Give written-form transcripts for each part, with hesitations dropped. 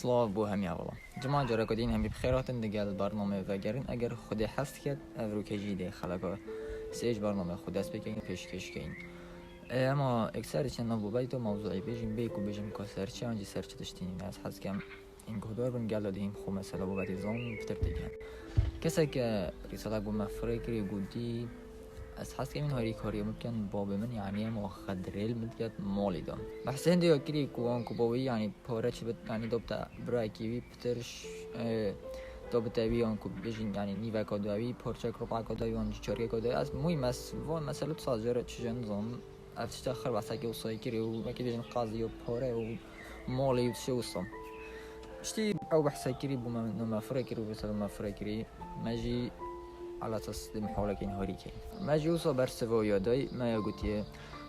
سڵاو بۆ هەمی ئاوەڵە جماعة جۆرەکەدین هەمی بخێراتن لەگەڵ بەرنامە ڤەگەرن ئەگەر خودێ حەست کرد ئەڤروکەژی دێ خەڵەکە سێژ بەرنامە خود دەست بکەین پێشکەشکەین ئەما ئەکسەرێکیان نەبووبایتۆ مەوزوعی بێژین بێک و بێژین کۆ سەرچی ئەنجی سەرچ تشتینی ئەس حەزکەم این گۆدار بن گەڵە دەهیم خۆ مەسەلە بۆبەتی زۆن پتر تێگەن کەسێکە ریسەڵە بۆ مەفڕێ کردی گوتی از حس که این هاری کاری ممکن با به من یعنی ما خدرل مدت مالی دام بحث هندی اکری کوان کوبوی یعنی پاره چی بت یعنی دوبته برای کیوی پترش دوبته بیان کوب بجین یعنی نیو کادوی پارچه کروپا کادوی آن چاری کادوی از موی مسئله سازجار چیزن زم افتش تأخر واسه که وصای کری و مکی بجین قاضی و پاره و مالی و چه وصام شتی او بحث کری بوم نمافره کری و بسال مافره کری ماجی على أساس محاولة هوريكي ما جوصا برسفو ياداي ما يقولي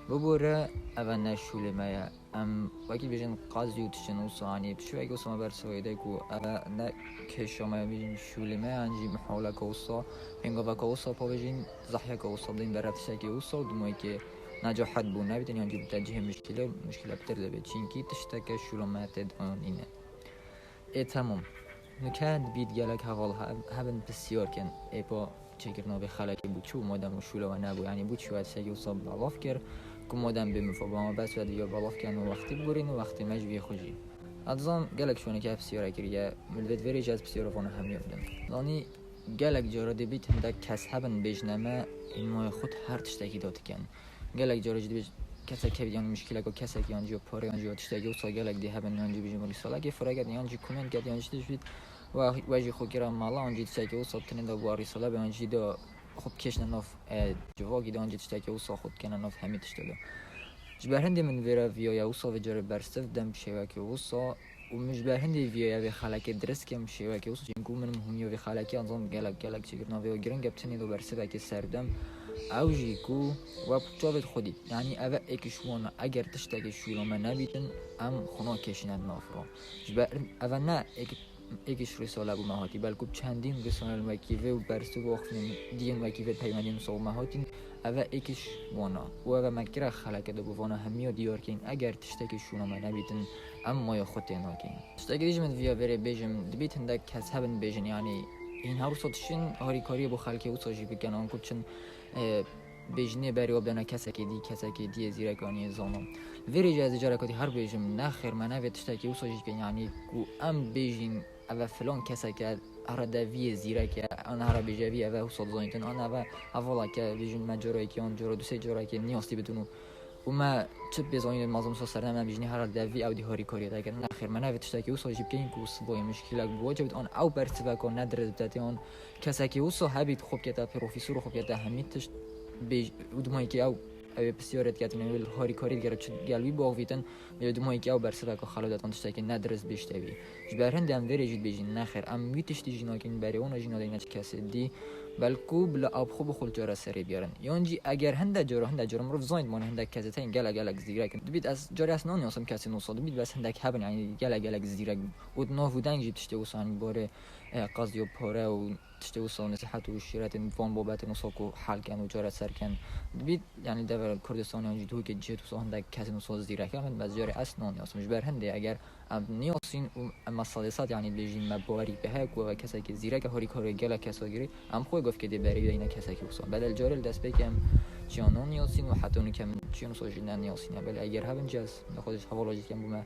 ببورة أبنا شول ما أم وكي بيجن قاضي وتشنوصا يعني بشو يقولوا ما برسفو ياداي كو أبنا كيشا ما بيجن شول ما عنجي محاولة كوصا هنگا كوصا بيجن زحية كوصا بدين برفتشا كوصا ودموي كي نجاحت بونا بيتن يعني بتجه مشكلة بترده بتشينكي تشتكى شول ما تدان إنه تمام نکرد بید گلک حوال هبن بسیار کن ای با چکر نابی خلکی بود چو مادم شوله و نبود یعنی بود شوید شگی و صاب بلاف کرد که مادم بمفا با ما بس یا بلاف کن و وقتی بورین و وقتی مجوی خوشی ادزام گلک شونه که بسیار کریه ملوید وری جز بسیار فانه هم یابدن لانی گلک جارده بیت هنده کس هبن بجنمه این مای خود هر تشتکی داد کن گلک جارده بیت کسی که بیان مشکل که کسی که آنجا پاره آنجا تشتکی و ساگلک دی هبن آنجا بیجمالی ساله فرقت آنجا کامنت کرد آنجا تشوید و واجی خو گرام مالا آنجا تشتکی و صاب تنید و واری ساله به آنجا دا خوب کشن ناف جواگی دا آنجا تشتکی و صا خود کنن ناف همی تشتده جبرهندی من ویرا ویا و صا و جر برستف دم شواکی و صا و مش برهندی ویا و خالک درس کم شواکی و صا چنگو من مهمی و خالکی آنجام گلک چیکر ناوی و گرن گپ تنید و برستف که سردم اوجی کو و بچابت خودی یعنی اوه اکشوان اگر تشتکی شولا من نبیدن ام خنا کشیند نافرا جبرهند اوه نه اگش رساله بو مهاتی بلکه چندین رساله وکیوه و برسو واخنین دین وکیوه پیمانین سو مهاتین اوه اگش وانا و اوه مکره خلق دو وانا همیا دیار کین اگر تشتکی شونا ما نبیتن اما یا خود ناکین تشتکی دیج من ویا بره بیجم دبیت هندک کس هبن بیجن یعنی این هر صدشین هاری کاری بو خلقی و ساجی بکن آنکو چن بیجنی بری آبدنا کسی که دی زیرکانی زانم وری جز جرکاتی هر بیجم نخیر من نوید تشتکی و ساجی کن یعنی کو ام بیجین اوه فلان کسی که اردوی زیرک آن هر بیجوی اوه حساب زانیتن آن اوه اولا که بیجن مجرایی که آن جرا دوسه جرایی که نیاستی بدونو و ما چه بزنید مازم سر نم بیجنی هر دوی او دی هاری کاری داگر نخیر من نوید تشتکی و ساجی بکنین کو سبای مشکل بواجه آن او برسه کن ندرز بدتی آن کسی که او صاحبیت خوب که تا پروفسور خوب که تا همیتش ودمایی که او بسیارت کردن ولی هاری کاری دیگر چه گلوی باویتن ودمایی که او برسه که خالدات آن تشتکی ندرز بیشتری جبرهند هم وریجید بیجین نخیر ام میتش دی جنا کین برای اون جنا دینه کسی دی بلکو بلا آب خوب خود جرا سری بیارن یعنی اگر هنده جرا مرو زاید من هنده کسی تا این گلک زیرا کن بید از جاری اصلا نیستم کسی نوصاد بید بس هنده هبن یعنی گلک زیرا ود نافودن جیب تشتی وسانی باره قاضی و پاره و تشتی وسان نصیحت و شیرت فان بابت نساکو حل کن و جرا سر کن بید یعنی دور کردستان یعنی تو که جیت وسان هنده کسی نوصاد زیرا کن بس جاری اصلا نیستم جبر هنده اگر نیاسین و مسائلات یعنی بیشین مباری به هک و کسی که زیرا که هاری کاری گلک کساگیری ام خوی گفت که دی برای اینا کسی که وسان بدل جاری دست بکم چیانون نیاسین و حتی اون کم چیانو سوژی نیاسین ولی اگر هم جز خودش حوالاجی کم بوم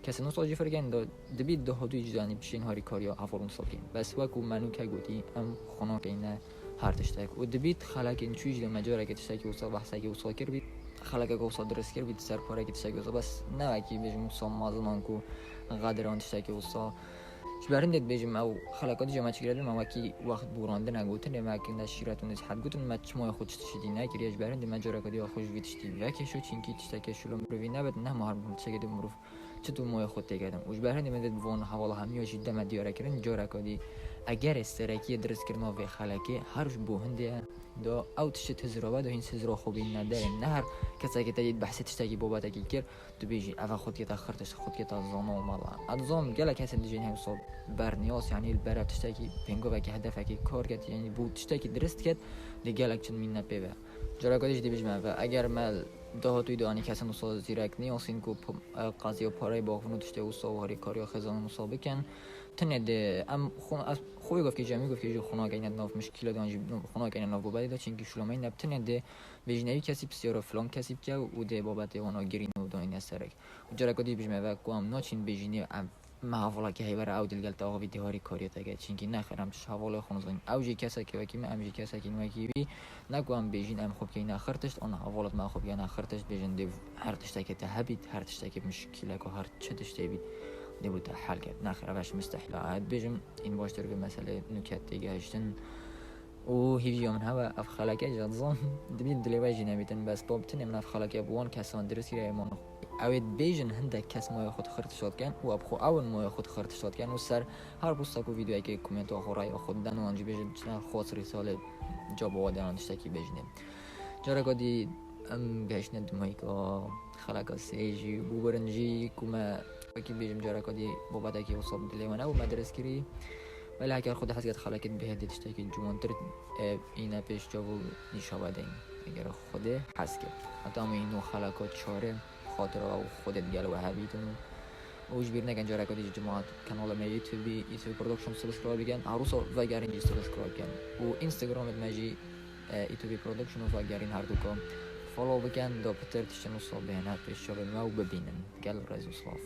کسی نوصاجی فرگن دبید ده هدوی جدانی بشین هاری کاریا حوالون ساکین بس وقت منو که گودی ام خنا که اینه هر تشتک و دبید خلاک این چویج دم مجاره که تشتکی وسا بحثی که وسا کرد بید خلاک که وسا درست کرد بید سر پاره که تشتکی وسا بس نه وکی بیشم وسا مازمان کو قادران تشتکی وسا جبرندت بیشم او خلاکات جمع چیکرده ما وکی وقت بورانده نگوتن ما که نشیرتون از حد گوتن ما چمای خود تشتی نه کریش برند مجاره که دیا خوش ویتشتی وکی شو چینکی تشتکی شلون روی نبود نه ما هر تشتکی دم مروف چطور موی خود تگیدم وش برهنی من دید وان حوالا همیو جدا مدیاره کردن جارا کدی اگر استراکی درس کردن و خلاکی هرش بوهنده دا اوتش تزرابه دا این تزرا خوبی نداره نه هر کسی که تجید بحث تشتکی بابت کی کرد تو بیجی اول خود که تاخرتش خود که تازانه و مالا ادزام گله کسی دیگه هم صاب برنیاس یعنی البرا تشتکی پنگو و که هدف کی کار کرد یعنی بود تشتکی درست کرد دیگه لکن من نپیه جارا کدیش دی بیجم و اگر مال دهاتوی دانی کسان وصل زیرک نیاسین کو قاضی و پاره باغونو داشته و سواری کاری خزان مسابقن تند ام خون از خوی گفت که جمعی گفت که خونه گین ناف مشکل دانج خونه گین ناف بابا دا چینگی شلومای نبتند بجنبی کسی بسیار فلان کسی که و ده بابت اونا گرین و داین سرک جرا کدی بجمع و قام ناچین بجنی ما حوالا که هیبر او دل گلت آقا ویدیو هاری کاری تاگه چینگی نخرم چش حوالا خونزین اوجی کسی که وکی من امجی کسی که نوکی بی نگوام بجین ام خوب که نخرتش آن حوالات ما خوب که نخرتش بجن دیو هر تشته که تهبید هر تشته که مشکل که هر چه تشته بی دیو تا حل کرد نخره باش مستحیل عاد بجم این باش ترک مسئله نکات دیگه هشتن و هیچی من هوا افخالکه جذام دبید دلیوی نمیتن بس بابتن من افخالکه بوان کسان درستی ایمان اوید بیجن هندک کس مای خود خرط شد کن و ابخو اول مای خود خرط شد کن و سر هر پست کو ویدیویی که کامنت آخرای خود دن و آنجا بیجن چند خاص رساله جواب آدم داشته بیجنیم جرا کدی گشنه دمایکا خالکه سیجی بوبرنجی کومه وکی بیجم جرا کدی بابت کی وصل دلیوانه و مدرس کری ولی اگر خود حسیت خالکت بهت داشته که جوانتر اینا پیش جواب نشابدین اگر خود حس کرد حتی اینو خالکات چاره خاطر او خودت گلو هبیتون اوج بیر نگن جرا کدی جماعت کانال ما یوتیوبی پروداکشن سابسکرایب بگن عروس و گرین سابسکرایب کن و اینستاگرام ماجی یوتیوبی پروداکشن و گرین هر دو کام فالو بکن دو پتر تشنو صوب بهنات پیش جواب ما و ببینن گل رئیس اسلاف